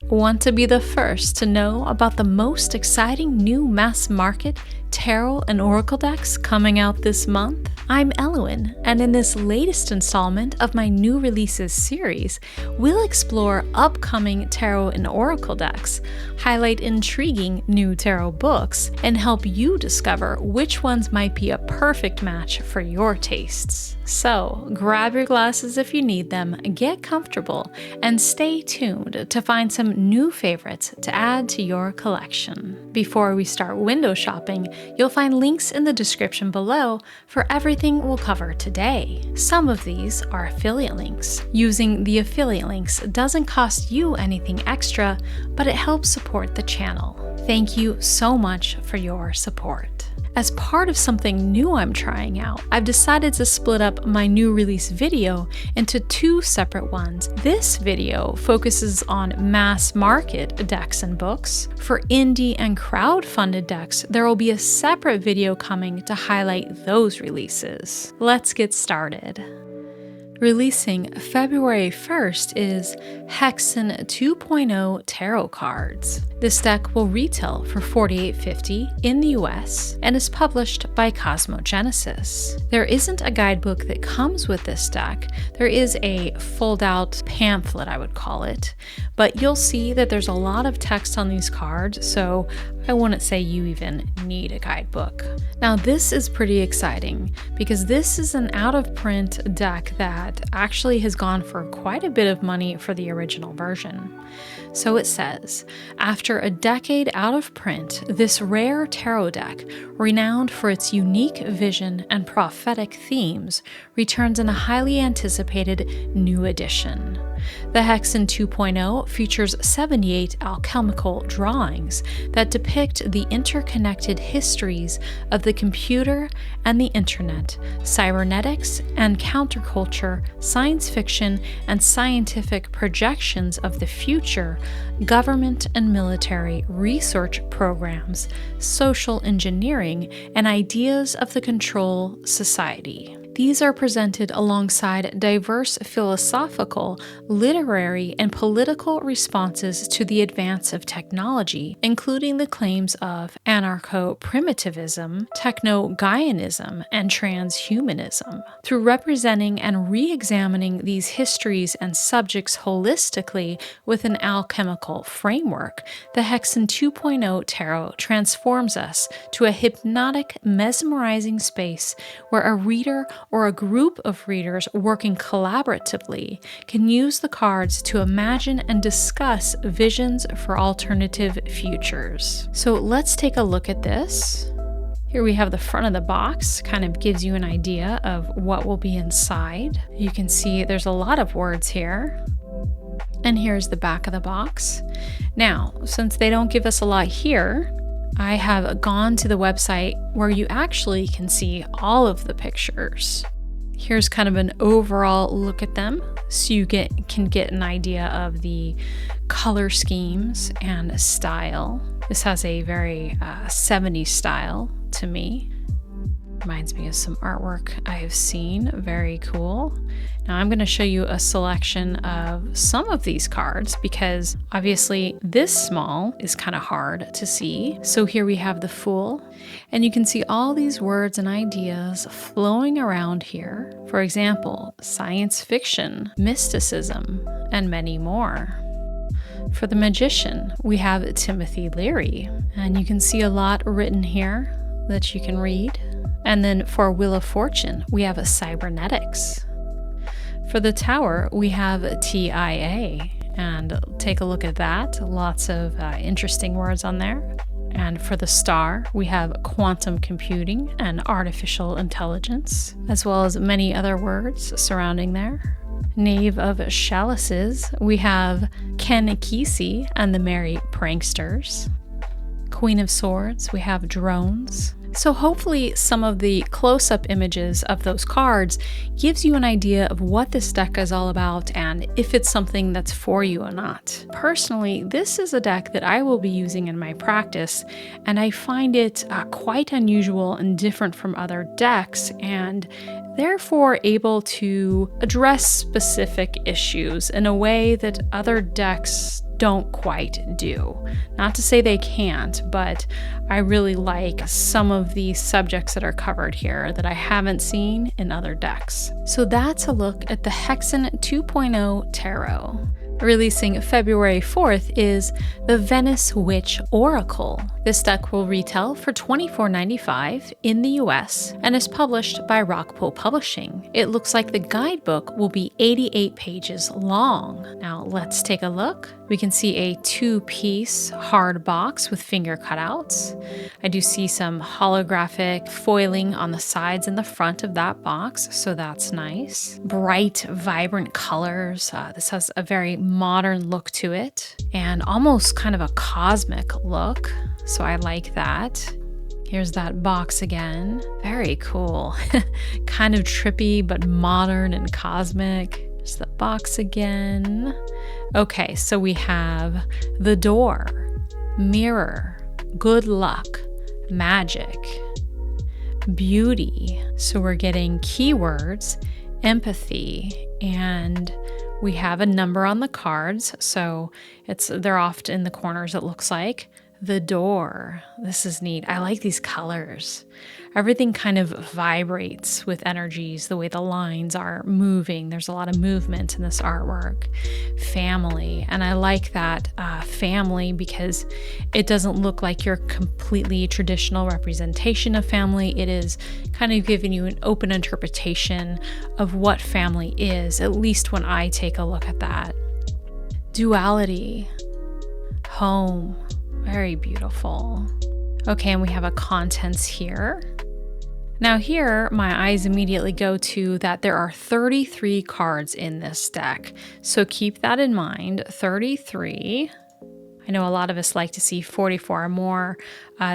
Want to be the first to know about the most exciting new mass market tarot and oracle decks coming out this month? I'm Elowyn, and in this latest installment of my new releases series, we'll explore upcoming tarot and oracle decks, highlight intriguing new tarot books, and help you discover which ones might be a perfect match for your tastes. So, grab your glasses if you need them, get comfortable, and stay tuned to find some new favorites to add to your collection. Before we start window shopping, you'll find links in the description below for everything we'll cover today. Some of these are affiliate links. Using the affiliate links doesn't cost you anything extra, but it helps support the channel. Thank you so much for your support. As part of something new I'm trying out, I've decided to split up my new release video into two separate ones. This video focuses on mass market decks and books. For indie and crowd-funded decks, there will be a separate video coming to highlight those releases. Let's get started. Releasing February 1st is Hexen 2.0 Tarot Cards. This deck will retail for $48.50 in the US and is published by Cosmogenesis. There isn't a guidebook that comes with this deck. There is a fold-out pamphlet, I would call it, but you'll see that there's a lot of text on these cards, so I wouldn't say you even need a guidebook. Now this is pretty exciting because this is an out-of-print deck that actually has gone for quite a bit of money for the original version. So it says, after a decade out of print, this rare tarot deck, renowned for its unique vision and prophetic themes, returns in a highly anticipated new edition. The Hexen 2.0 features 78 alchemical drawings that depict the interconnected histories of the computer and the internet, cybernetics and counterculture, science fiction and scientific projections of the future, government and military research programs, social engineering, and ideas of the control society. These are presented alongside diverse philosophical, literary, and political responses to the advance of technology, including the claims of anarcho-primitivism, techno-Gaianism, and transhumanism. Through representing and re-examining these histories and subjects holistically with an alchemical framework, the Hexen 2.0 Tarot transforms us to a hypnotic, mesmerizing space where a reader or a group of readers working collaboratively can use the cards to imagine and discuss visions for alternative futures. So let's take a look at this. Here we have the front of the box, kind of gives you an idea of what will be inside. You can see there's a lot of words here. And here's the back of the box. Now, since they don't give us a lot here, I have gone to the website where you actually can see all of the pictures. Here's kind of an overall look at them, so you can get an idea of the color schemes and style. This has a very 70s style to me. Reminds me of some artwork I have seen. Very cool. Now I'm going to show you a selection of some of these cards because obviously this small is kind of hard to see. So here we have the Fool, and you can see all these words and ideas flowing around here. For example, science fiction, mysticism, and many more. For the Magician, we have Timothy Leary, and you can see a lot written here that you can read. And then for Wheel of Fortune, we have a Cybernetics. For the Tower, we have TIA, and take a look at that. Lots of interesting words on there. And for the Star, we have quantum computing and artificial intelligence, as well as many other words surrounding there. Knave of Chalices, we have Ken Kesey and the Merry Pranksters. Queen of Swords, we have Drones. So hopefully some of the close-up images of those cards gives you an idea of what this deck is all about and if it's something that's for you or not. Personally, this is a deck that I will be using in my practice, and I find it quite unusual and different from other decks, and therefore able to address specific issues in a way that other decks don't quite do. Not to say they can't, but I really like some of the subjects that are covered here that I haven't seen in other decks. So that's a look at the Hexen 2.0 Tarot. Releasing February 4th is the Venice Witch Oracle. This deck will retail for $24.95 in the US and is published by Rockpool Publishing. It looks like the guidebook will be 88 pages long. Now let's take a look. We can see a 2-piece hard box with finger cutouts. I do see some holographic foiling on the sides and the front of that box, so that's nice. Bright, vibrant colors. This has a very modern look to it and almost kind of a cosmic look, so I like that. Here's that box again. Very cool. Kind of trippy, but modern and cosmic. There's the box again. Okay, so we have the door, mirror, good luck, magic, beauty. So we're getting keywords, empathy, and we have a number on the cards. So they're off in the corners, it looks like. The door. This is neat. I like these colors. Everything kind of vibrates with energies, the way the lines are moving. There's a lot of movement in this artwork. Family. And I like that family because it doesn't look like your completely traditional representation of family. It is kind of giving you an open interpretation of what family is, at least when I take a look at that. Duality. Home. Very beautiful. Okay, and we have a contents here. Now here, my eyes immediately go to that there are 33 cards in this deck. So keep that in mind, 33. I know a lot of us like to see 44 or more.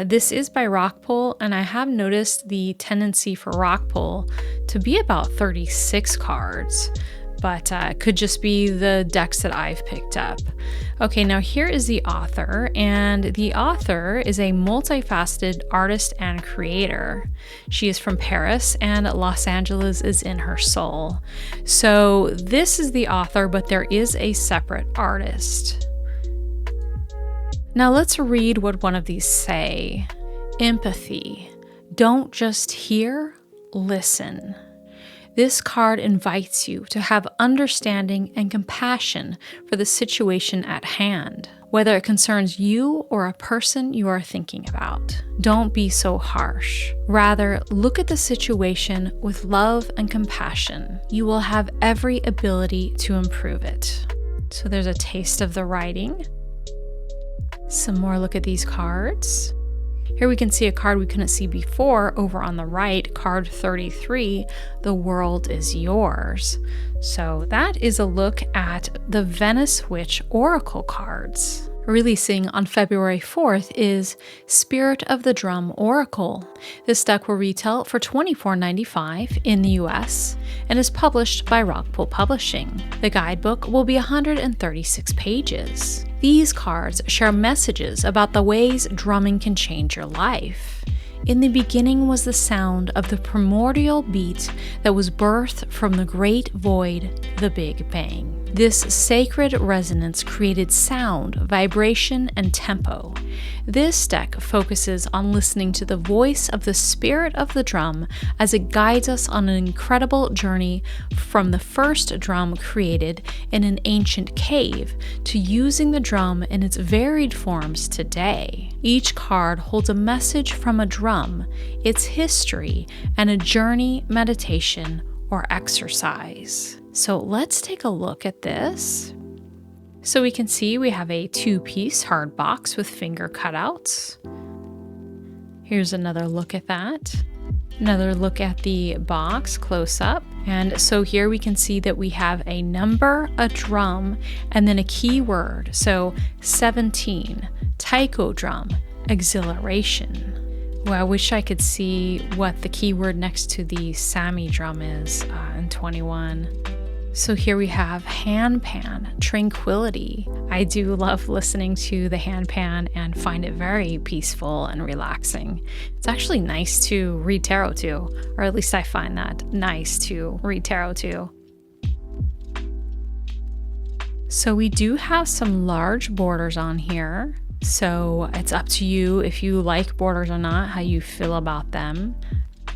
This is by Rockpool, and I have noticed the tendency for Rockpool to be about 36 cards. But it could just be the decks that I've picked up. Okay, now here is the author, and the author is a multifaceted artist and creator. She is from Paris, and Los Angeles is in her soul. So this is the author, but there is a separate artist. Now let's read what one of these say. Empathy. Don't just hear, listen. This card invites you to have understanding and compassion for the situation at hand, whether it concerns you or a person you are thinking about. Don't be so harsh. Rather, look at the situation with love and compassion. You will have every ability to improve it. So there's a taste of the writing. Some more look at these cards. Here we can see a card we couldn't see before over on the right, card 33, The World is Yours. So that is a look at the Venice Witch Oracle cards. Releasing on February 4th is Spirit of the Drum Oracle. This deck will retail for $24.95 in the US and is published by Rockpool Publishing. The guidebook will be 136 pages. These cards share messages about the ways drumming can change your life. In the beginning was the sound of the primordial beat that was birthed from the great void, the Big Bang. This sacred resonance created sound, vibration, and tempo. This deck focuses on listening to the voice of the spirit of the drum as it guides us on an incredible journey from the first drum created in an ancient cave to using the drum in its varied forms today. Each card holds a message from a drum, its history, and a journey, meditation, or exercise. So let's take a look at this. So we can see we have a 2-piece hard box with finger cutouts. Here's another look at that. Another look at the box close up. And so here we can see that we have a number, a drum, and then a keyword. So 17, taiko drum, exhilaration. Well, I wish I could see what the keyword next to the Sami drum is in 21. So here we have handpan, tranquility. I do love listening to the handpan and find it very peaceful and relaxing. It's actually nice to read tarot to, or at least I find that nice to read tarot to. So we do have some large borders on here. So it's up to you if you like borders or not, how you feel about them.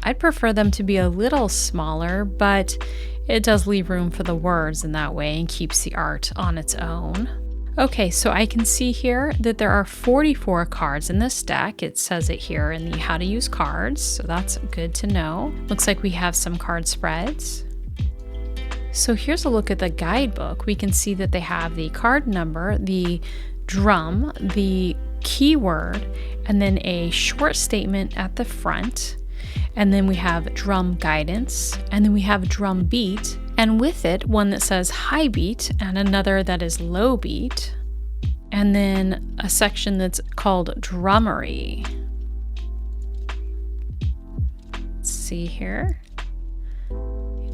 I'd prefer them to be a little smaller, but it does leave room for the words in that way and keeps the art on its own. Okay, so I can see here that there are 44 cards in this deck. It says it here in the how to use cards, so that's good to know. Looks like we have some card spreads. So here's a look at the guidebook. We can see that they have the card number, the drum, the keyword, and then a short statement at the front. And then we have drum guidance, and then we have drum beat, and with it, one that says high beat and another that is low beat, and then a section that's called drummery. Let's see here.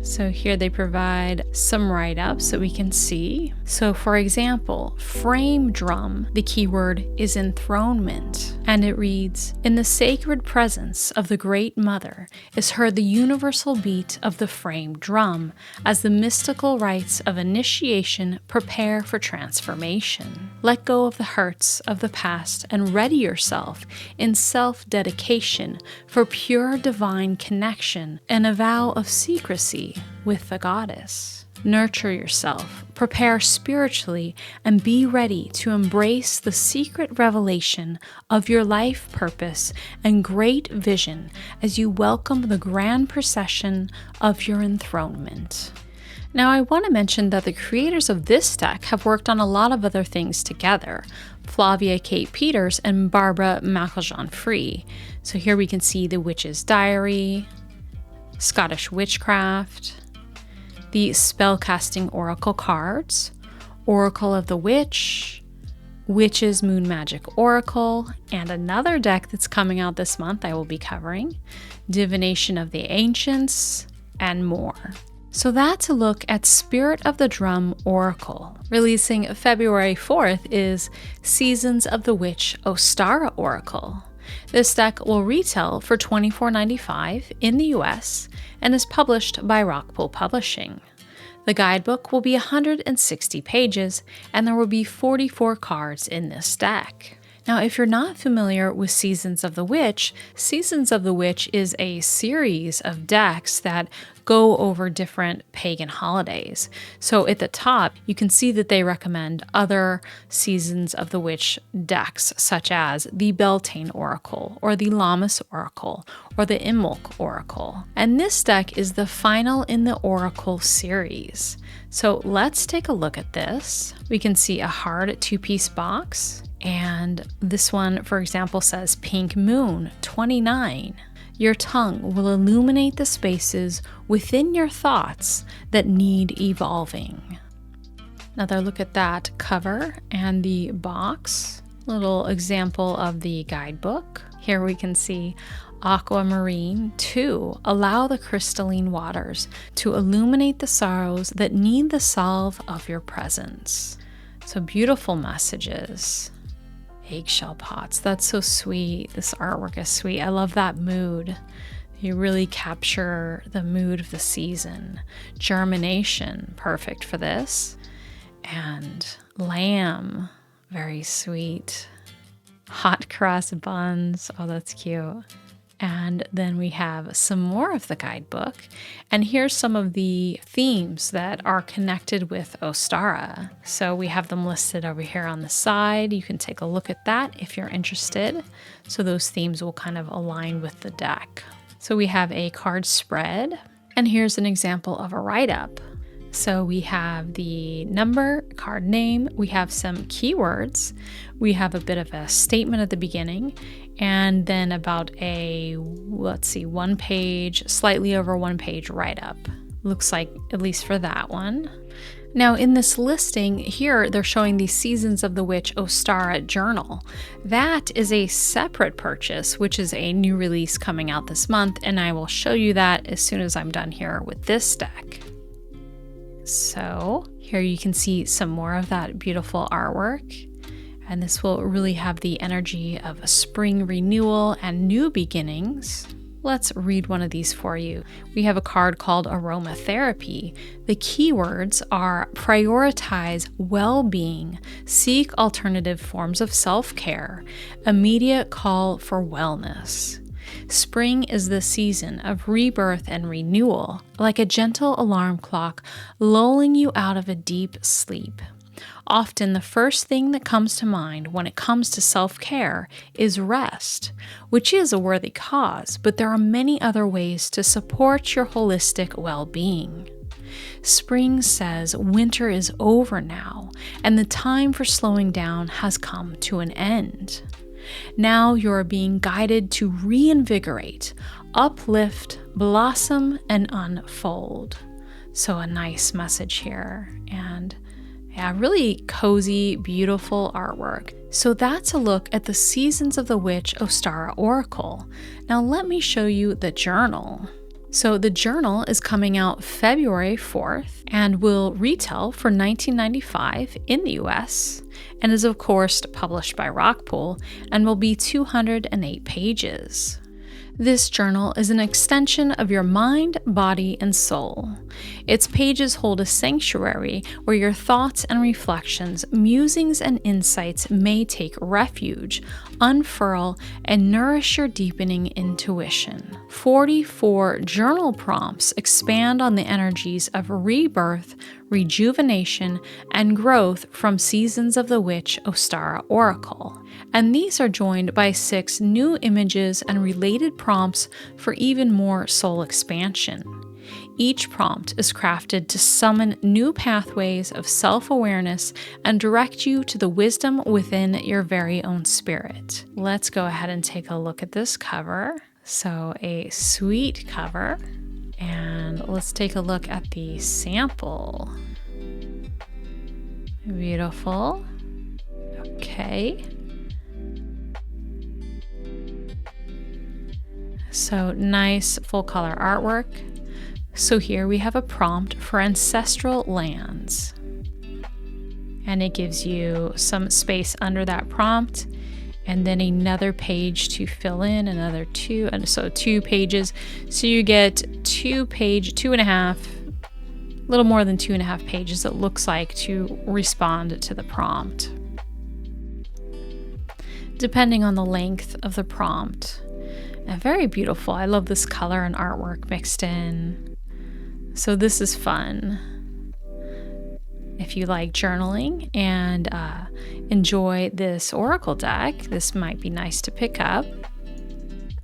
So here they provide some write-ups that we can see. So for example, frame drum, the keyword is enthronement. And it reads, in the sacred presence of the Great Mother is heard the universal beat of the frame drum as the mystical rites of initiation prepare for transformation. Let go of the hurts of the past and ready yourself in self-dedication for pure divine connection and a vow of secrecy with the goddess. Nurture yourself, prepare spiritually, and be ready to embrace the secret revelation of your life purpose and great vision as you welcome the grand procession of your enthronement. Now, I want to mention that the creators of this deck have worked on a lot of other things together. Flavia Kate Peters and Barbara Meiklejohn-Free. So here we can see the Witch's Diary, Scottish Witchcraft, the Spellcasting Oracle cards, Oracle of the Witch, Witch's Moon Magic Oracle, and another deck that's coming out this month I will be covering, Divination of the Ancients, and more. So that's a look at Spirit of the Drum Oracle. Releasing February 4th is Seasons of the Witch Ostara Oracle. This deck will retail for $24.95 in the US and is published by Rockpool Publishing. The guidebook will be 160 pages and there will be 44 cards in this deck. Now, if you're not familiar with Seasons of the Witch is a series of decks that go over different pagan holidays. So at the top, you can see that they recommend other Seasons of the Witch decks, such as the Beltane Oracle, or the Lammas Oracle, or the Imbolc Oracle. And this deck is the final in the Oracle series. So let's take a look at this. We can see a hard two-piece box. And this one, for example, says Pink Moon 29. Your tongue will illuminate the spaces within your thoughts that need evolving. Another look at that cover and the box. Little example of the guidebook. Here we can see Aquamarine 2. Allow the crystalline waters to illuminate the sorrows that need the salve of your presence. So beautiful messages. Eggshell pots. That's so sweet. This artwork is sweet. I love that mood. You really capture the mood of the season. Germination, perfect for this. And lamb, very sweet. Hot cross buns. Oh, that's cute. And then we have some more of the guidebook. And here's some of the themes that are connected with Ostara. So we have them listed over here on the side. You can take a look at that if you're interested. So those themes will kind of align with the deck. So we have a card spread. And here's an example of a write-up. So we have the number, card name, we have some keywords, we have a bit of a statement at the beginning, and then about a, one page, slightly over 1 page write-up. Looks like, at least for that one. Now in this listing here, they're showing the Seasons of the Witch Ostara journal. That is a separate purchase, which is a new release coming out this month, and I will show you that as soon as I'm done here with this deck. So here you can see some more of that beautiful artwork, and this will really have the energy of a spring renewal and new beginnings. Let's read one of these for you. We have a card called Aromatherapy. The keywords are prioritize well-being, seek alternative forms of self-care, immediate call for wellness. Spring is the season of rebirth and renewal, like a gentle alarm clock lulling you out of a deep sleep. Often the first thing that comes to mind when it comes to self-care is rest, which is a worthy cause, but there are many other ways to support your holistic well-being. Spring says winter is over now, and the time for slowing down has come to an end. Now you're being guided to reinvigorate, uplift, blossom, and unfold. So a nice message here, and yeah, really cozy, beautiful artwork. So that's a look at the Seasons of the Witch Ostara Oracle. Now let me show you the journal. So the journal is coming out February 4th and will retail for $19.95 in the US and is of course published by Rockpool and will be 208 pages. This journal is an extension of your mind, body, and soul. Its pages hold a sanctuary where your thoughts and reflections, musings and insights may take refuge, unfurl, and nourish your deepening intuition. 44 journal prompts expand on the energies of rebirth, rejuvenation, and growth from Seasons of the Witch Ostara Oracle. And these are joined by 6 new images and related prompts for even more soul expansion. Each prompt is crafted to summon new pathways of self-awareness and direct you to the wisdom within your very own spirit. Let's go ahead and take a look at this cover. So a sweet cover. And let's take a look at the sample. Beautiful. Okay. So nice full color artwork. So here we have a prompt for ancestral lands. And it gives you some space under that prompt. And then another page to fill in, another 2, and so 2 pages. So you get 2.5, a little more than 2.5 pages, it looks like, to respond to the prompt, depending on the length of the prompt. And very beautiful. I love this color and artwork mixed in. So this is fun. If you like journaling and enjoy this oracle deck, this might be nice to pick up.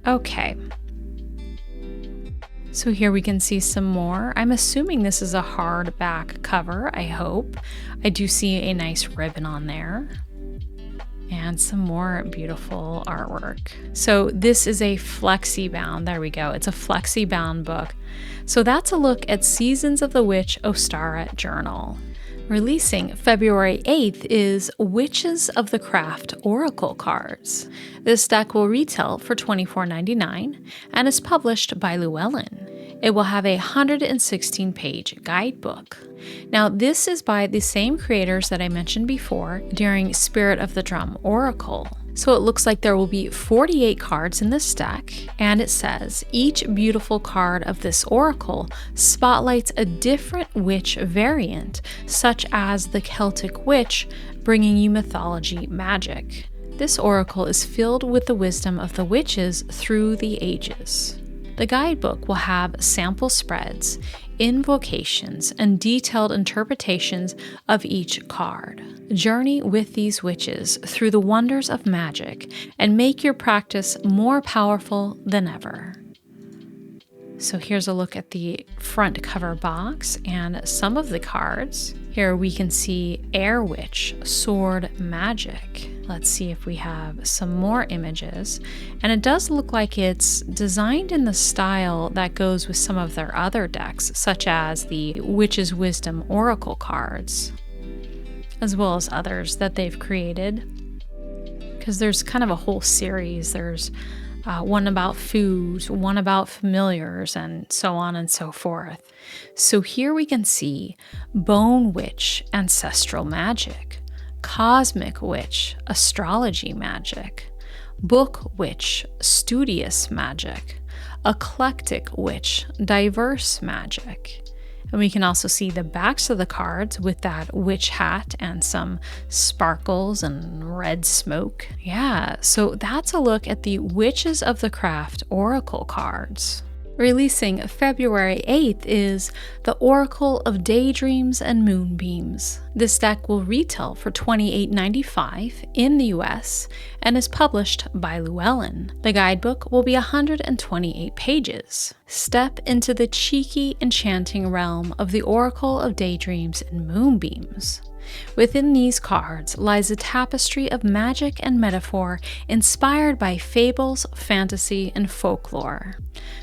Okay. So here we can see some more. I'm assuming this is a hardback cover, I hope. I do see a nice ribbon on there. And some more beautiful artwork. So this is a flexi bound. There we go. It's a flexi bound book. So that's a look at Seasons of the Witch Ostara Journal. Releasing February 8th is Witches of the Craft Oracle Cards. This deck will retail for $24.99 and is published by Llewellyn. It will have a 116-page guidebook. Now, this is by the same creators that I mentioned before during Spirit of the Drum Oracle. So it looks like there will be 48 cards in this deck, and it says, each beautiful card of this oracle spotlights a different witch variant, such as the Celtic witch, bringing you mythology magic. This oracle is filled with the wisdom of the witches through the ages. The guidebook will have sample spreads, invocations, and detailed interpretations of each card. Journey with these witches through the wonders of magic and make your practice more powerful than ever. So here's a look at the front cover box and some of the cards. Here we can see Air Witch, Sword Magic. Let's see if we have some more images. And it does look like it's designed in the style that goes with some of their other decks, such as the Witch's Wisdom Oracle cards, as well as others that they've created. Because there's kind of a whole series. There's one about food, one about familiars, and so on and so forth. So here we can see Bone Witch, Ancestral Magic, Cosmic Witch, Astrology Magic, Book Witch, Studious Magic, eclectic witch, diverse magic. And we can also see the backs of the cards with that witch hat and some sparkles and red smoke. Yeah, so that's a look at the Witches of the Craft Oracle cards. Releasing February 8th is the Oracle of Daydreams and Moonbeams. This deck will retail for $28.95 in the US and is published by Llewellyn. The guidebook will be 128 pages. Step into the cheeky, enchanting realm of the Oracle of Daydreams and Moonbeams. Within these cards lies a tapestry of magic and metaphor inspired by fables, fantasy, and folklore.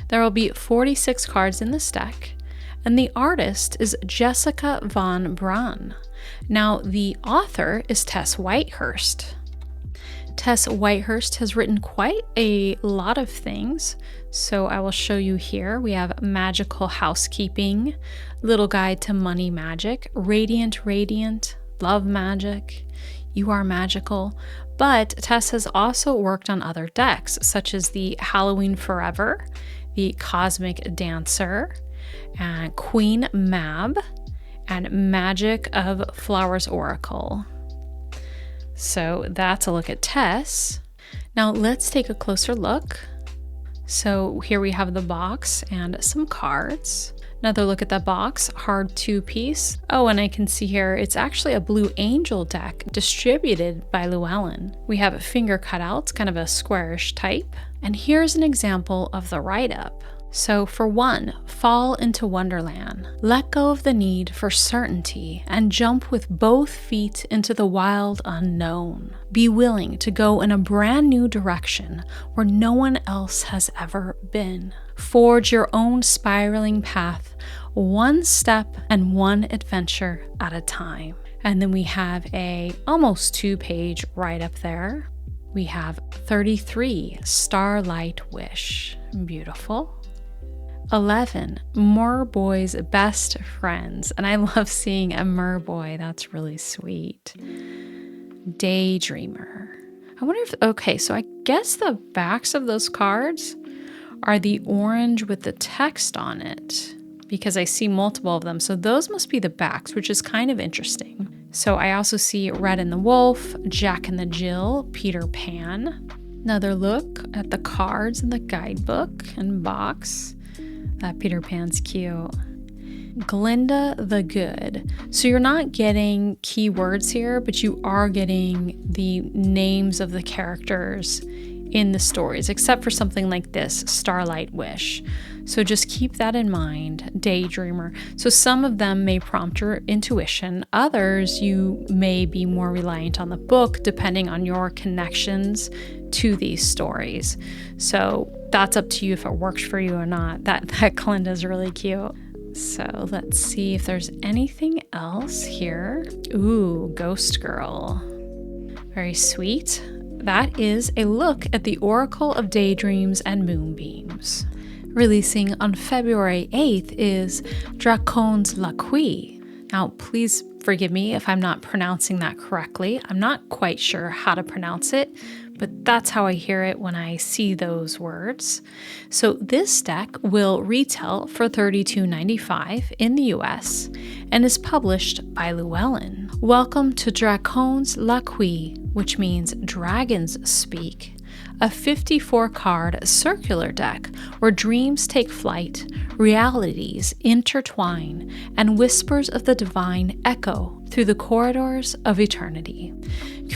There will be 46 cards in this deck, and the artist is Jessica von Brunn. Now, the author is Tess Whitehurst. Tess Whitehurst has written quite a lot of things, so I will show you here. We have Magical Housekeeping, Little Guide to Money Magic, Radiant, Love Magic, You Are Magical, but Tess has also worked on other decks, such as the Halloween Forever, the Cosmic Dancer, and Queen Mab, and Magic of Flowers Oracle. So that's a look at Tess. Now let's take a closer look. So here we have the box and some cards. Another look at that box, hard 2-piece. Oh, and I can see here, it's actually a Blue Angel deck distributed by Llewellyn. We have finger cutouts, kind of a squarish type. And here's an example of the write-up. So for one, fall into Wonderland. Let go of the need for certainty and jump with both feet into the wild unknown. Be willing to go in a brand new direction where no one else has ever been. Forge your own spiraling path, one step and one adventure at a time. And then we have a almost 2-page write-up there. We have 33, Starlight Wish. Beautiful. 11, Merboy's Best Friends. And I love seeing a merboy. That's really sweet. Daydreamer. I wonder if, okay, so I guess the backs of those cards are the orange with the text on it, because I see multiple of them. So those must be the backs, which is kind of interesting. So I also see Red and the Wolf, Jack and the Jill, Peter Pan. Another look at the cards in the guidebook and box. That Peter Pan's cute. Glinda the Good. So you're not getting keywords here, but you are getting the names of the characters in the stories, except for something like this, Starlight Wish. So just keep that in mind, Daydreamer. So some of them may prompt your intuition. Others, you may be more reliant on the book, depending on your connections to these stories. So that's up to you if it works for you or not. That Glinda's really cute. So let's see if there's anything else here. Ooh, Ghost Girl. Very sweet. That is a look at the Oracle of Daydreams and Moonbeams. Releasing on February 8th is Dracones Loqui. Now, please forgive me if I'm not pronouncing that correctly. I'm not quite sure how to pronounce it, but that's how I hear it when I see those words. So this deck will retail for $32.95 in the US and is published by Llewellyn. Welcome to Dracones Loqui, which means Dragons Speak, a 54-card circular deck where dreams take flight, realities intertwine, and whispers of the divine echo through the corridors of eternity.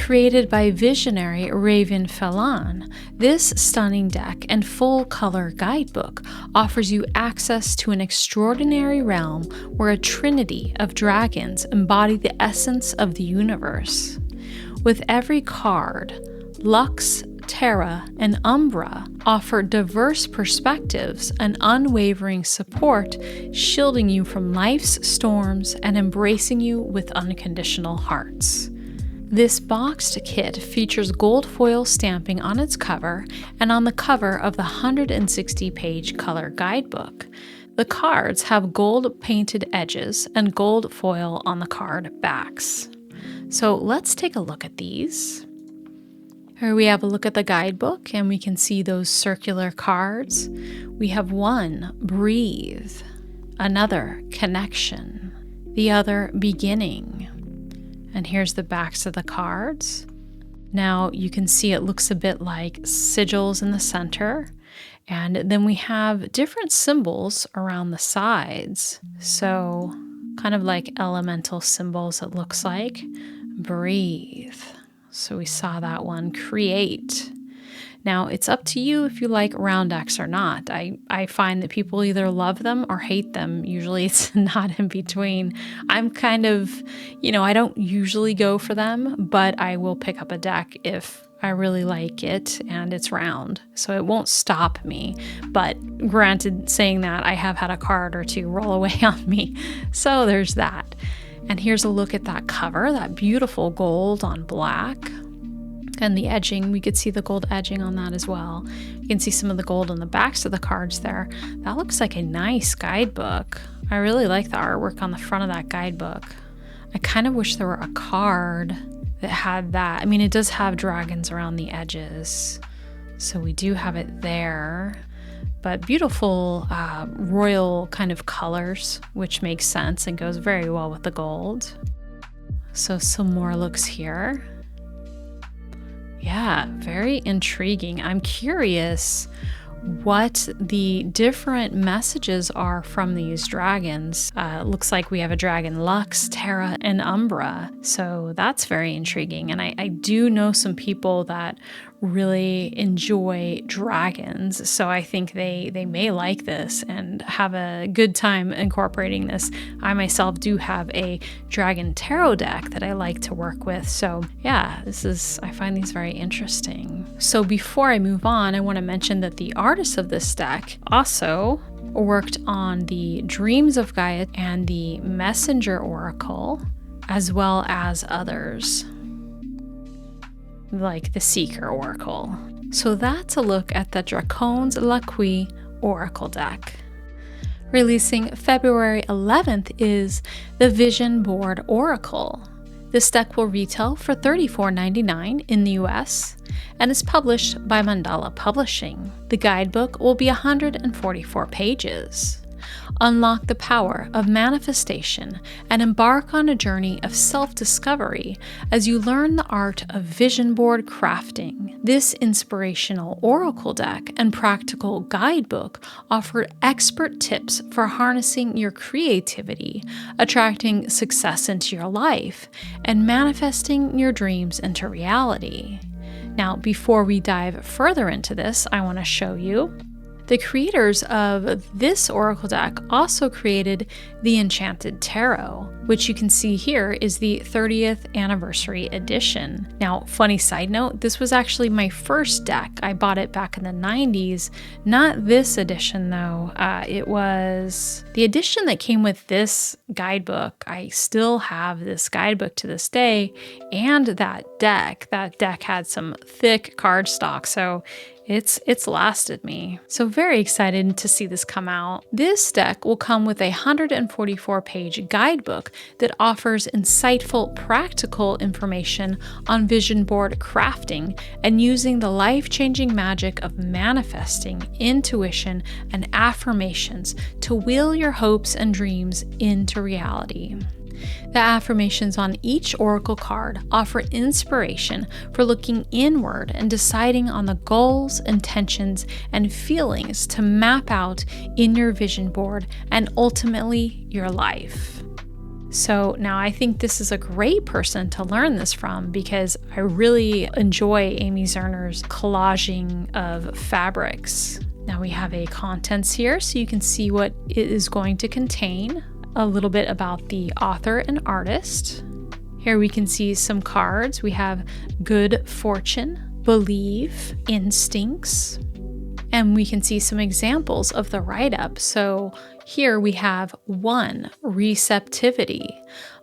Created by visionary Ravynne Phelan, this stunning deck and full-color guidebook offers you access to an extraordinary realm where a trinity of dragons embody the essence of the universe. With every card, Lux, Terra, and Umbra offer diverse perspectives and unwavering support, shielding you from life's storms and embracing you with unconditional hearts. This boxed kit features gold foil stamping on its cover and on the cover of the 160-page color guidebook. The cards have gold painted edges and gold foil on the card backs. So let's take a look at these. Here we have a look at the guidebook and we can see those circular cards. We have one, breathe, another, connection, the other, beginning. And here's the backs of the cards. Now you can see it looks a bit like sigils in the center. And then we have different symbols around the sides. So kind of like elemental symbols, it looks like. Breathe. So we saw that one, create. Now it's up to you if you like round decks or not. I find that people either love them or hate them. Usually it's not in between. I'm kind of, I don't usually go for them, but I will pick up a deck if I really like it and it's round. So it won't stop me. But granted, saying that, I have had a card or two roll away on me. So there's that. And here's a look at that cover, that beautiful gold on black. And the edging, we could see the gold edging on that as well. You can see some of the gold on the backs of the cards there. That looks like a nice guidebook. I really like the artwork on the front of that guidebook. I kind of wish there were a card that had that. I mean, it does have dragons around the edges, so we do have it there. But beautiful royal kind of colors, which makes sense and goes very well with the gold. So some more looks here. Yeah, very intriguing. I'm curious what the different messages are from these dragons. Looks like we have a dragon Lux, Terra, and Umbra. So that's very intriguing. And I do know some people that really enjoy dragons. So I think they may like this and have a good time incorporating this. I myself do have a dragon tarot deck that I like to work with. So yeah, I find these very interesting. So before I move on, I want to mention that the artist of this deck also worked on the Dreams of Gaia and the Messenger Oracle, as well as others, like the Seeker Oracle. So that's a look at the Dracones Loqui Oracle deck. Releasing February 11th is the Vision Board Oracle. This deck will retail for $34.99 in the US and is published by Mandala Publishing. The guidebook will be 144 pages. Unlock the power of manifestation and embark on a journey of self-discovery as you learn the art of vision board crafting. This inspirational oracle deck and practical guidebook offer expert tips for harnessing your creativity, attracting success into your life, and manifesting your dreams into reality. Now, before we dive further into this, I want to show you the creators of this oracle deck also created the Enchanted Tarot, which you can see here is the 30th anniversary edition. Now, funny side note, this was actually my first deck. I bought it back in the 90s. Not this edition though. It was the edition that came with this guidebook. I still have this guidebook to this day, and that deck. That deck had some thick cardstock, so it's lasted me. So very excited to see this come out. This deck will come with a 144-page guidebook that offers insightful, practical information on vision board crafting and using the life-changing magic of manifesting, intuition, and affirmations to will your hopes and dreams into reality. The affirmations on each oracle card offer inspiration for looking inward and deciding on the goals, intentions, and feelings to map out in your vision board and ultimately your life. So now I think this is a great person to learn this from because I really enjoy Amy Zerner's collaging of fabrics. Now we have a contents here so you can see what it is going to contain. A little bit about the author and artist. Here we can see some cards. We have Good Fortune, Believe, Instincts, and we can see some examples of the write-up. So here we have 1, Receptivity.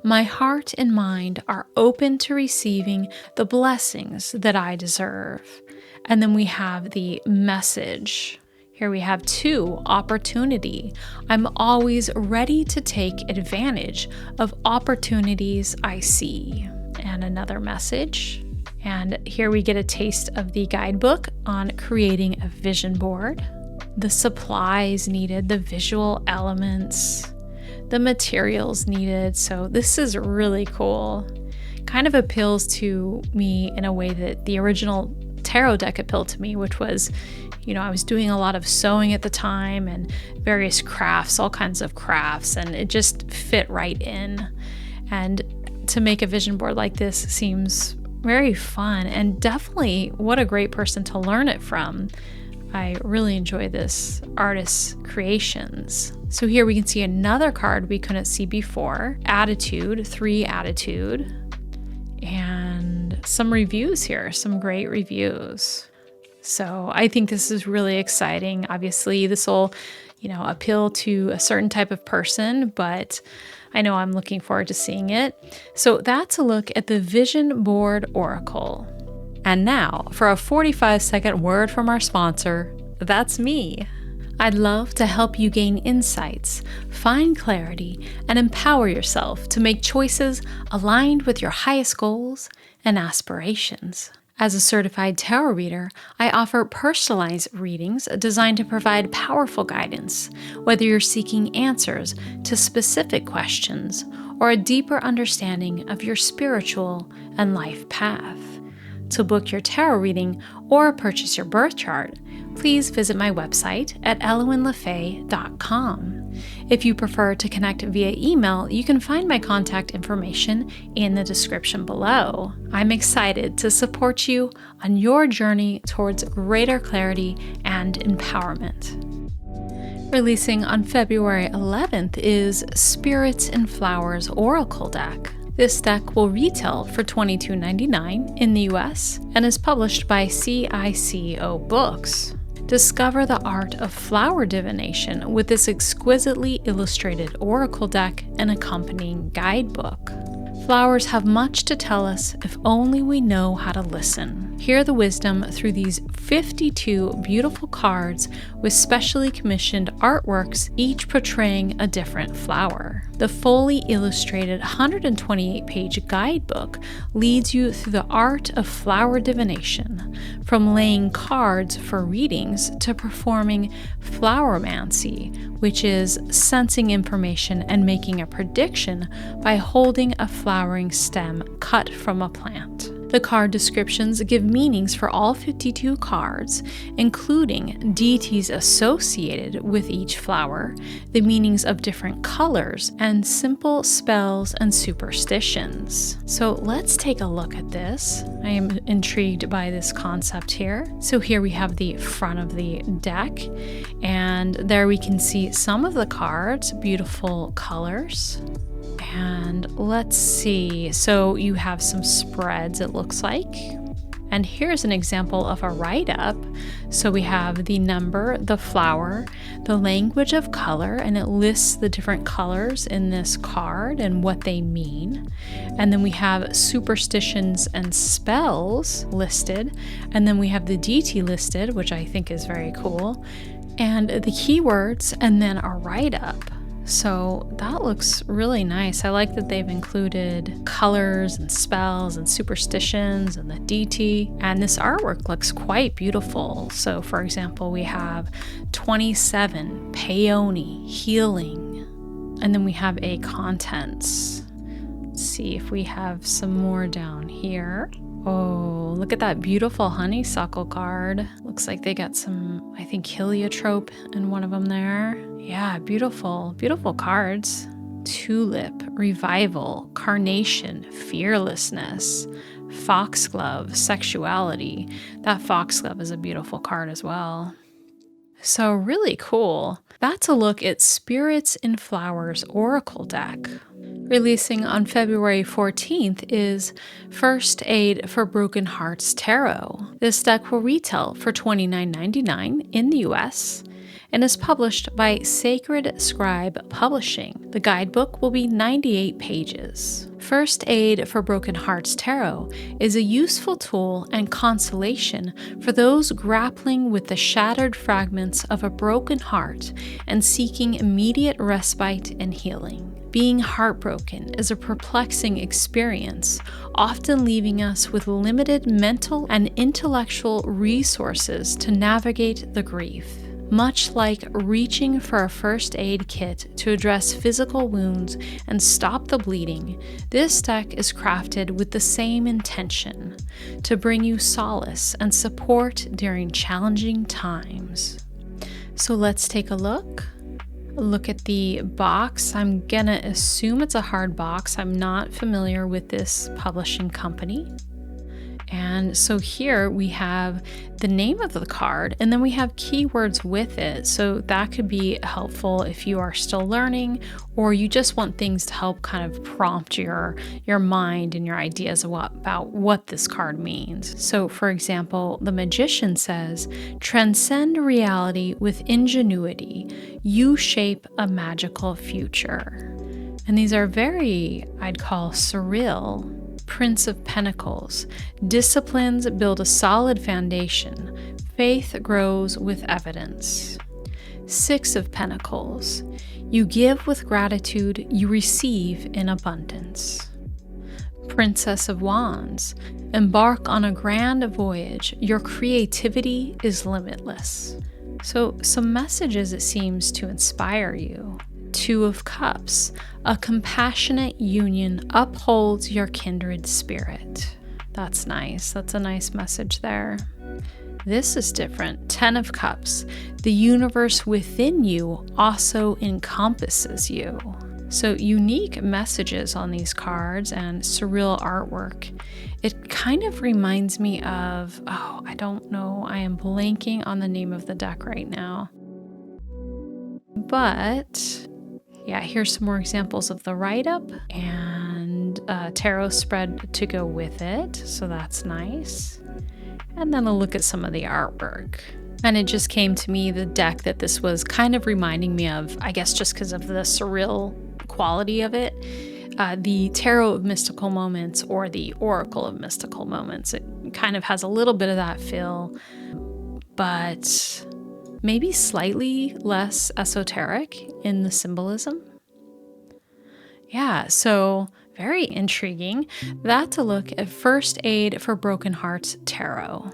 My heart and mind are open to receiving the blessings that I deserve. And then we have the message. Here we have 2, Opportunity. I'm always ready to take advantage of opportunities I see. And another message. And here we get a taste of the guidebook on creating a vision board, the supplies needed, the visual elements, the materials needed. So this is really cool. Kind of appeals to me in a way that the original tarot deck appealed to me, which was, I was doing a lot of sewing at the time and various crafts, all kinds of crafts, and it just fit right in. And to make a vision board like this seems very fun, and definitely what a great person to learn it from. I really enjoy this artist's creations. So here we can see another card we couldn't see before, Attitude, 3 Attitude, and some reviews here, some great reviews. So I think this is really exciting. Obviously, this will, appeal to a certain type of person, but I know I'm looking forward to seeing it. So that's a look at the Vision Board Oracle. And now for a 45-second word from our sponsor, that's me. I'd love to help you gain insights, find clarity, and empower yourself to make choices aligned with your highest goals and aspirations. As a certified tarot reader, I offer personalized readings designed to provide powerful guidance, whether you're seeking answers to specific questions or a deeper understanding of your spiritual and life path. To book your tarot reading or purchase your birth chart, please visit my website at elowynlefay.com. If you prefer to connect via email, you can find my contact information in the description below. I'm excited to support you on your journey towards greater clarity and empowerment. Releasing on February 11th is Spirits and Flowers Oracle deck. This deck will retail for $22.99 in the US and is published by CICO Books. Discover the art of flower divination with this exquisitely illustrated oracle deck and accompanying guidebook. Flowers have much to tell us if only we know how to listen. Hear the wisdom through these 52 beautiful cards with specially commissioned artworks, each portraying a different flower. The fully illustrated 128-page guidebook leads you through the art of flower divination, from laying cards for readings to performing flowermancy, which is sensing information and making a prediction by holding a flowering stem cut from a plant. The card descriptions give meanings for all 52 cards, including deities associated with each flower, the meanings of different colors, and simple spells and superstitions. So let's take a look at this. I am intrigued by this concept here. So here we have the front of the deck, and there we can see some of the cards, beautiful colors. And let's see, so you have some spreads, it looks like. And here's an example of a write-up. So we have the number, the flower, the language of color, and it lists the different colors in this card and what they mean. And then we have superstitions and spells listed. And then we have the deity listed, which I think is very cool. And the keywords, and then a write-up. So that looks really nice. I like that they've included colors and spells and superstitions and the deity. And this artwork looks quite beautiful. So for example, we have 27, peony, healing. And then we have a contents. Let's see if we have some more down here. Oh, look at that beautiful honeysuckle card. Looks like they got some, I think, heliotrope in one of them there. Yeah, beautiful, beautiful cards. Tulip, revival, carnation, fearlessness, foxglove, sexuality. That foxglove is a beautiful card as well. So really cool. That's a look at Spirits and Flowers Oracle deck. Releasing on February 14th is First Aid for Broken Hearts Tarot. This deck will retail for $29.99 in the US and is published by Sacred Scribe Publishing. The guidebook will be 98 pages. First Aid for Broken Hearts Tarot is a useful tool and consolation for those grappling with the shattered fragments of a broken heart and seeking immediate respite and healing. Being heartbroken is a perplexing experience, often leaving us with limited mental and intellectual resources to navigate the grief. Much like reaching for a first aid kit to address physical wounds and stop the bleeding, this deck is crafted with the same intention, to bring you solace and support during challenging times. So let's take a look. Look at the box. I'm gonna assume it's a hard box. I'm not familiar with this publishing company. And so here we have the name of the card, and then we have keywords with it. So that could be helpful if you are still learning, or you just want things to help kind of prompt your mind and your ideas about what this card means. So for example, the Magician says, transcend reality with ingenuity. You shape a magical future. And these are very, I'd call, surreal. Prince of Pentacles. Disciplines build a solid foundation. Faith grows with evidence. Six of Pentacles. You give with gratitude, you receive in abundance. Princess of Wands. Embark on a grand voyage. Your creativity is limitless. So, some messages it seems to inspire you. Two of Cups. A compassionate union upholds your kindred spirit. That's nice. That's a nice message there. This is different. 10 of Cups. The universe within you also encompasses you. So unique messages on these cards and surreal artwork. It kind of reminds me of, I don't know. I am blanking on the name of the deck right now. But yeah, here's some more examples of the write-up and tarot spread to go with it. So that's nice. And then a look at some of the artwork. And it just came to me, the deck that this was kind of reminding me of, I guess just because of the surreal quality of it, the Tarot of Mystical Moments or the Oracle of Mystical Moments. It kind of has a little bit of that feel, but maybe slightly less esoteric in the symbolism. Yeah, so very intriguing. That's a look at First Aid for Broken Hearts Tarot.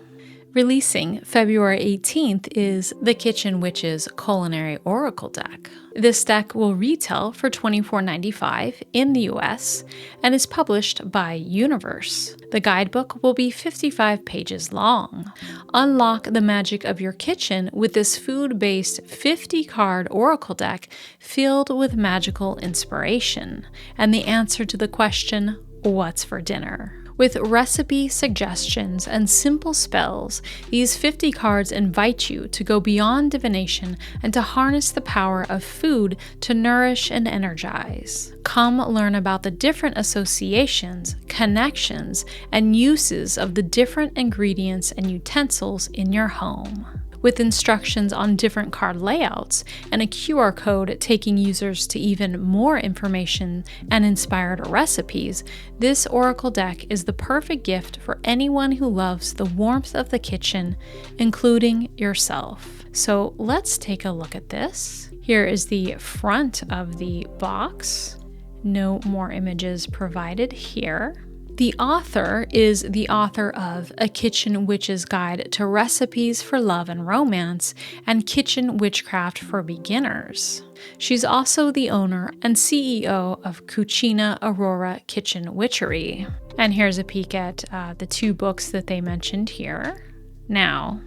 Releasing February 18th is the Kitchen Witches Culinary Oracle deck. This deck will retail for $24.95 in the US and is published by Universe. The guidebook will be 55 pages long. Unlock the magic of your kitchen with this food-based 50-card oracle deck filled with magical inspiration and the answer to the question, what's for dinner? With recipe suggestions and simple spells, these 50 cards invite you to go beyond divination and to harness the power of food to nourish and energize. Come learn about the different associations, connections, and uses of the different ingredients and utensils in your home. With instructions on different card layouts and a QR code taking users to even more information and inspired recipes, this oracle deck is the perfect gift for anyone who loves the warmth of the kitchen, including yourself. So let's take a look at this. Here is the front of the box. No more images provided here. The author is the author of A Kitchen Witch's Guide to Recipes for Love and Romance and Kitchen Witchcraft for Beginners. She's also the owner and CEO of Cucina Aurora Kitchen Witchery. And here's a peek at the two books that they mentioned here. Now,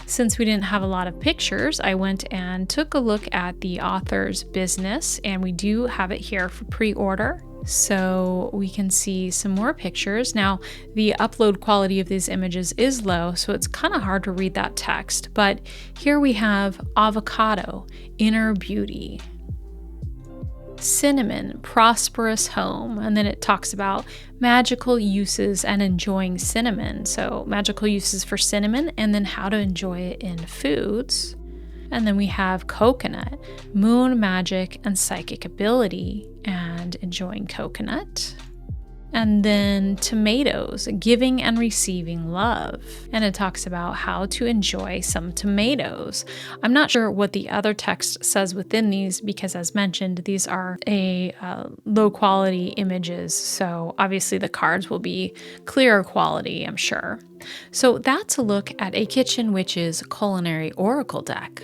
since we didn't have a lot of pictures, I went and took a look at the author's business, and we do have it here for pre-order. So we can see some more pictures. Now, the upload quality of these images is low, so it's kind of hard to read that text. But here we have avocado, inner beauty. Cinnamon, prosperous home. And then it talks about magical uses and enjoying cinnamon. So magical uses for cinnamon and then how to enjoy it in foods. And then we have coconut, moon magic and psychic ability and enjoying coconut. And then tomatoes, giving and receiving love. And it talks about how to enjoy some tomatoes. I'm not sure what the other text says within these because, as mentioned, these are low quality images. So obviously the cards will be clearer quality, I'm sure. So that's a look at a Kitchen Witches Culinary Oracle deck.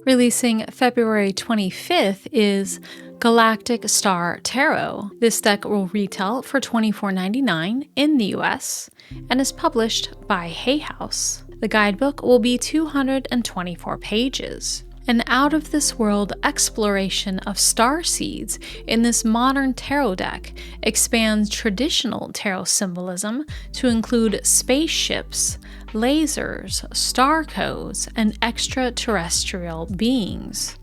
Releasing February 25th is Galactic Star Tarot. This deck will retail for $24.99 in the US and is published by Hay House. The guidebook will be 224 pages. An out-of-this-world exploration of star seeds in this modern tarot deck expands traditional tarot symbolism to include spaceships, lasers, star codes, and extraterrestrial beings.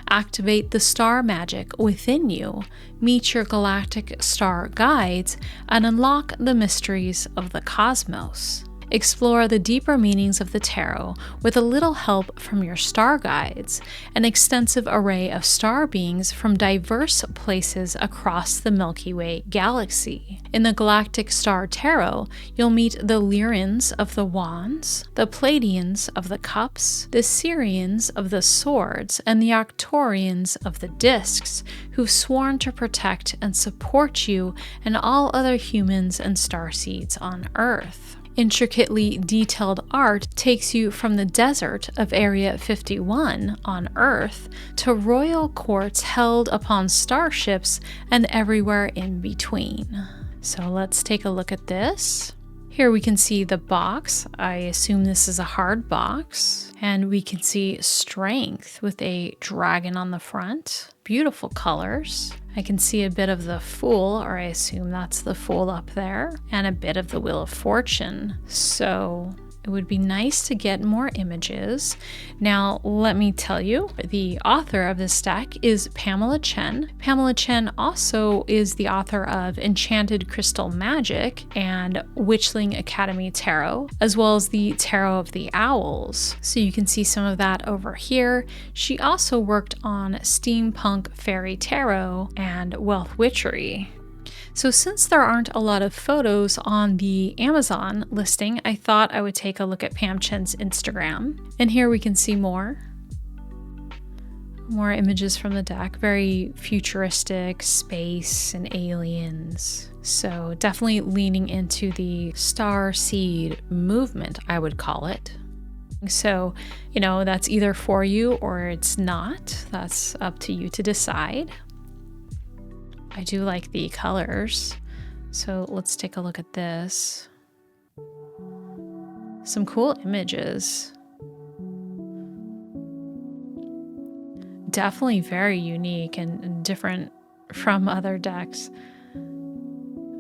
Activate the star magic within you, meet your galactic star guides, and unlock the mysteries of the cosmos. Explore the deeper meanings of the tarot with a little help from your star guides, an extensive array of star beings from diverse places across the Milky Way galaxy. In the Galactic Star Tarot, you'll meet the Lyrians of the Wands, the Pleiadians of the Cups, the Sirians of the Swords, and the Arcturians of the Discs, who've sworn to protect and support you and all other humans and starseeds on Earth. Intricately detailed art takes you from the desert of Area 51 on Earth to royal courts held upon starships and everywhere in between. So let's take a look at this. Here we can see the box. I assume this is a hard box. And we can see strength with a dragon on the front. Beautiful colors. I can see a bit of the Fool, or I assume that's the Fool up there, and a bit of the Wheel of Fortune. So it would be nice to get more images. Now, let me tell you, the author of this deck is Pamela Chen. Pamela Chen also is the author of Enchanted Crystal Magic and Witchling Academy Tarot, as well as the Tarot of the Owls. So you can see some of that over here. She also worked on Steampunk Fairy Tarot and Wealth Witchery. So since there aren't a lot of photos on the Amazon listing, I thought I would take a look at Pam Chen's Instagram. And here we can see more images from the deck, very futuristic, space and aliens. So definitely leaning into the star seed movement, I would call it. So, that's either for you or it's not. That's up to you to decide. I do like the colors, so let's take a look at this. Some cool images. Definitely very unique and different from other decks.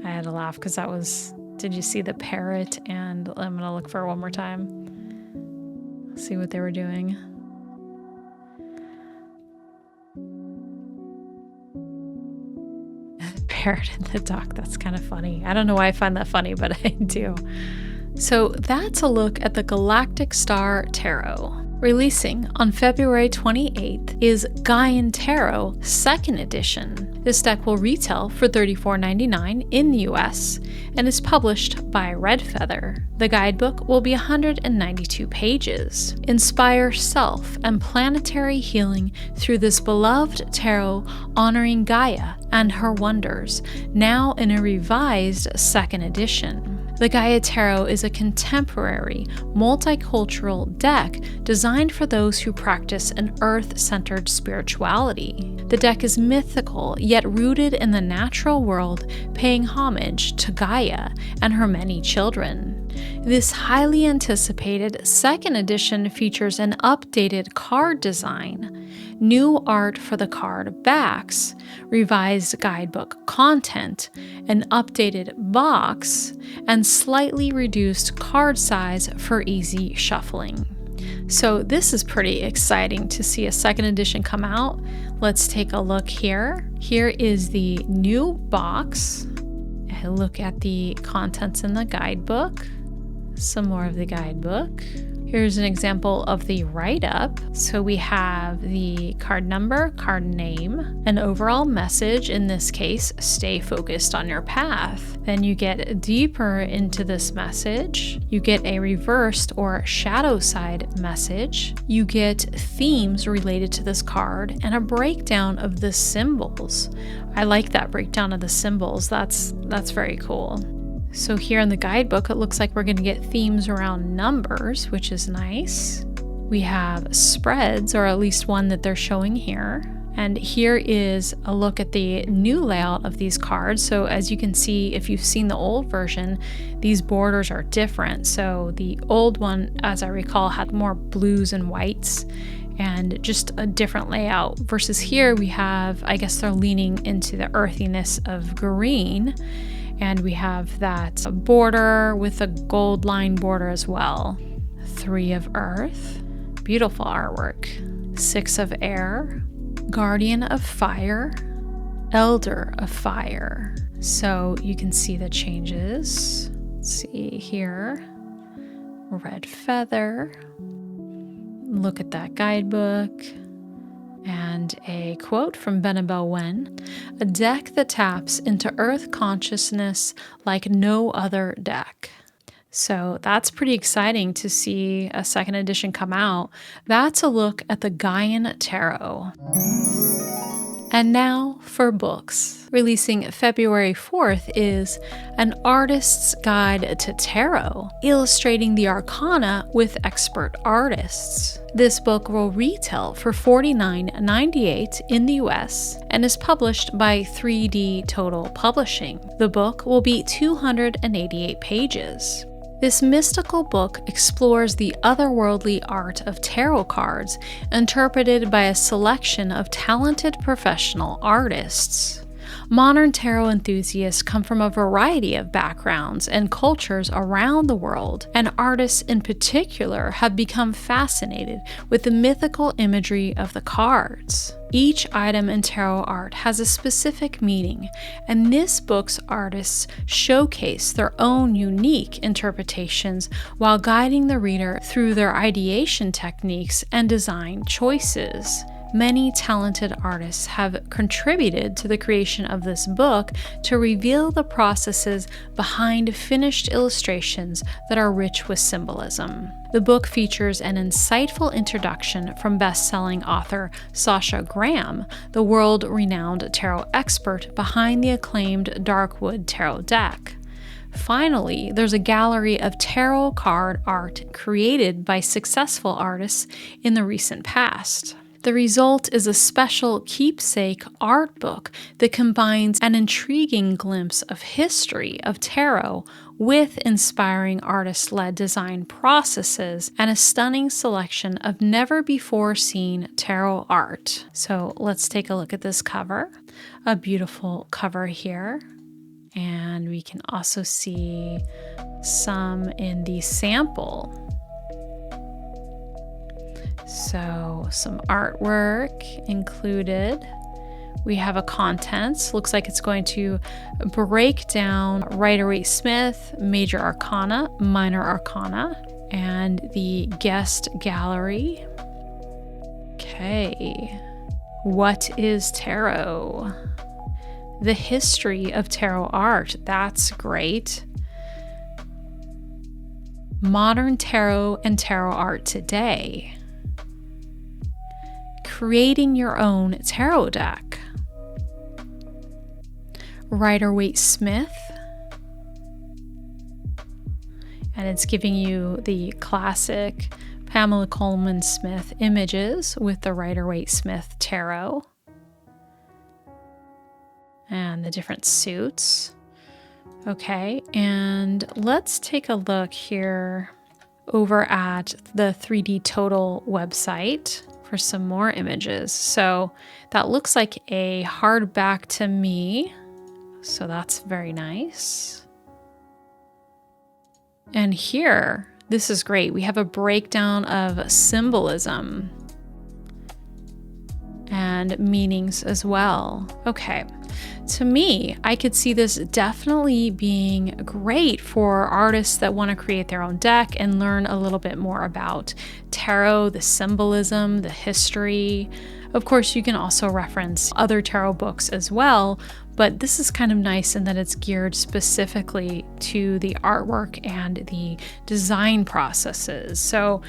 I had to laugh because that was, did you see the parrot? And I'm gonna look for it one more time. See what they were doing. Parrot in the dock. That's kind of funny. I don't know why I find that funny, but I do. So that's a look at the Galactic Star Tarot. Releasing on February 28th is Gaian Tarot 2nd edition. This deck will retail for $34.99 in the US and is published by Red Feather. The guidebook will be 192 pages. Inspire self and planetary healing through this beloved tarot honoring Gaia and her wonders, now in a revised 2nd edition. The Gaia Tarot is a contemporary, multicultural deck designed for those who practice an earth-centered spirituality. The deck is mythical, yet rooted in the natural world, paying homage to Gaia and her many children. This highly anticipated 2nd edition features an updated card design, new art for the card backs, revised guidebook content, an updated box, and slightly reduced card size for easy shuffling. So this is pretty exciting to see a 2nd edition come out. Let's take a look here. Here is the new box. Look at the contents in the guidebook. Some more of the guidebook. Here's an example of the write-up. So we have the card number, card name, an overall message, in this case, stay focused on your path. Then you get deeper into this message. You get a reversed or shadow side message. You get themes related to this card and a breakdown of the symbols. I like that breakdown of the symbols. That's very cool. So here in the guidebook, it looks like we're going to get themes around numbers, which is nice. We have spreads, or at least one that they're showing here. And here is a look at the new layout of these cards. So as you can see, if you've seen the old version, these borders are different. So the old one, as I recall, had more blues and whites and just a different layout. Versus here we have, I guess they're leaning into the earthiness of green. And we have that border with a gold line border as well. 3 of earth, beautiful artwork. 6 of air, guardian of fire, elder of fire. So you can see the changes. Let's see here, red feather. Look at that guidebook. And a quote from Nguyen, a deck that taps into earth consciousness like no other deck. So that's pretty exciting to see a second edition come out. That's a look at the Gaian Tarot. And now for books. Releasing February 4th is An Artist's Guide to Tarot, illustrating the arcana with expert artists. This book will retail for $49.98 in the US and is published by 3D Total Publishing. The book will be 288 pages. This mystical book explores the otherworldly art of tarot cards, interpreted by a selection of talented professional artists. Modern tarot enthusiasts come from a variety of backgrounds and cultures around the world, and artists in particular have become fascinated with the mythical imagery of the cards. Each item in tarot art has a specific meaning, and this book's artists showcase their own unique interpretations while guiding the reader through their ideation techniques and design choices. Many talented artists have contributed to the creation of this book to reveal the processes behind finished illustrations that are rich with symbolism. The book features an insightful introduction from best-selling author Sasha Graham, the world-renowned tarot expert behind the acclaimed Darkwood tarot deck. Finally, there's a gallery of tarot card art created by successful artists in the recent past. The result is a special keepsake art book that combines an intriguing glimpse of history of tarot with inspiring artist-led design processes and a stunning selection of never-before-seen tarot art. So let's take a look at this cover. A beautiful cover here. And we can also see some in the sample. So some artwork included. We have a contents. Looks like it's going to break down Rider-Waite-Smith, Major Arcana, Minor Arcana, and the guest gallery. Okay. What is tarot? The history of tarot art. That's great. Modern tarot and tarot art today. Creating your own tarot deck. Rider-Waite-Smith. And it's giving you the classic Pamela Colman Smith images with the Rider-Waite-Smith tarot. And the different suits. Okay, and let's take a look here over at the 3D Total website for some more images. So that looks like a hardback to me. So that's very nice. And here, this is great. We have a breakdown of symbolism and meanings as well. Okay, To me, I could see this definitely being great for artists that want to create their own deck and learn a little bit more about tarot, the symbolism, the history. Of course, you can also reference other tarot books as well, but this is kind of nice in that it's geared specifically to the artwork and the design processes. So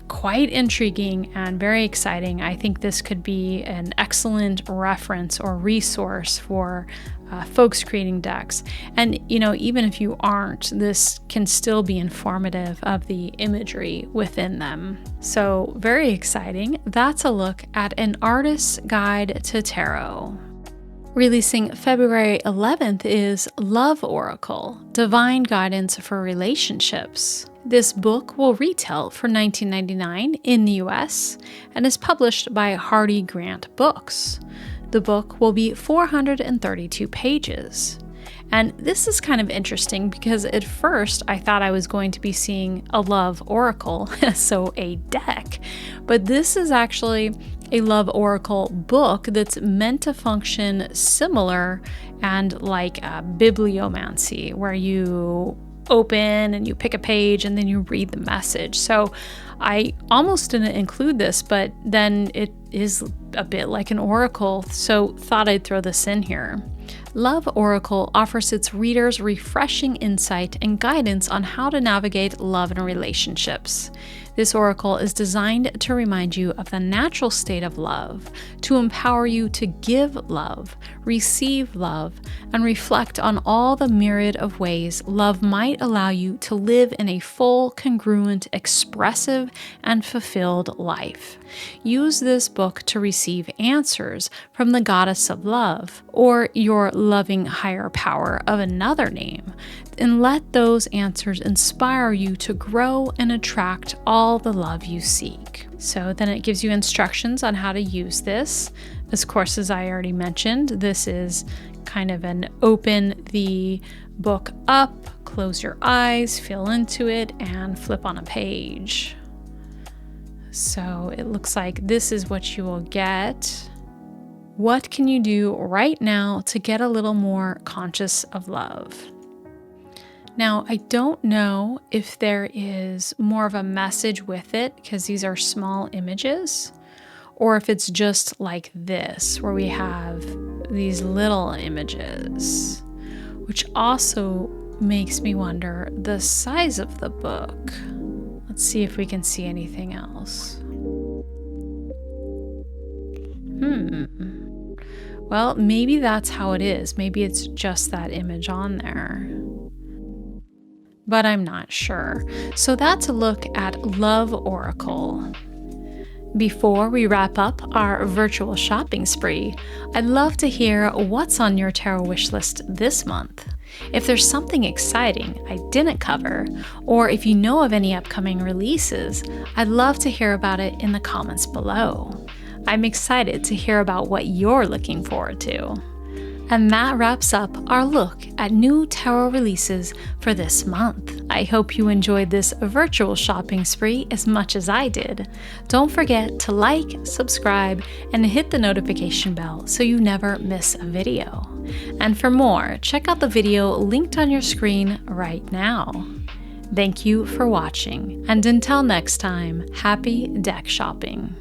quite intriguing and very exciting. I think this could be an excellent reference or resource for folks creating decks. And, even if you aren't, this can still be informative of the imagery within them. So very exciting. That's a look at An Artist's Guide to Tarot. Releasing February 11th is Love Oracle, Divine Guidance for Relationships. This book will retail for $19.99 in the US and is published by Hardy Grant Books. The book will be 432 pages. And this is kind of interesting because at first I thought I was going to be seeing a love oracle, so a deck. But this is actually a love oracle book that's meant to function similar and like a bibliomancy, where you open and you pick a page and then you read the message. So I almost didn't include this, but then it is a bit like an oracle, so thought I'd throw this in here. Love Oracle offers its readers refreshing insight and guidance on how to navigate love and relationships. This oracle is designed to remind you of the natural state of love, to empower you to give love, receive love, and reflect on all the myriad of ways love might allow you to live in a full, congruent, expressive, and fulfilled life. Use this book to receive answers from the goddess of love, or your loving higher power of another name, and let those answers inspire you to grow and attract all the love you seek. So then it gives you instructions on how to use this. Of course, as I already mentioned, this is kind of an open the book up, close your eyes, feel into it, and flip on a page. So it looks like this is what you will get. What can you do right now to get a little more conscious of love? Now, I don't know if there is more of a message with it because these are small images, or if it's just like this, where we have these little images, which also makes me wonder the size of the book. Let's see if we can see anything else. Well, maybe that's how it is. Maybe it's just that image on there, but I'm not sure. So that's a look at Love Oracle. Before we wrap up our virtual shopping spree, I'd love to hear what's on your tarot wish list this month. If there's something exciting I didn't cover, or if you know of any upcoming releases, I'd love to hear about it in the comments below. I'm excited to hear about what you're looking forward to. And that wraps up our look at new tarot releases for this month. I hope you enjoyed this virtual shopping spree as much as I did. Don't forget to like, subscribe, and hit the notification bell so you never miss a video. And for more, check out the video linked on your screen right now. Thank you for watching, and until next time, happy deck shopping.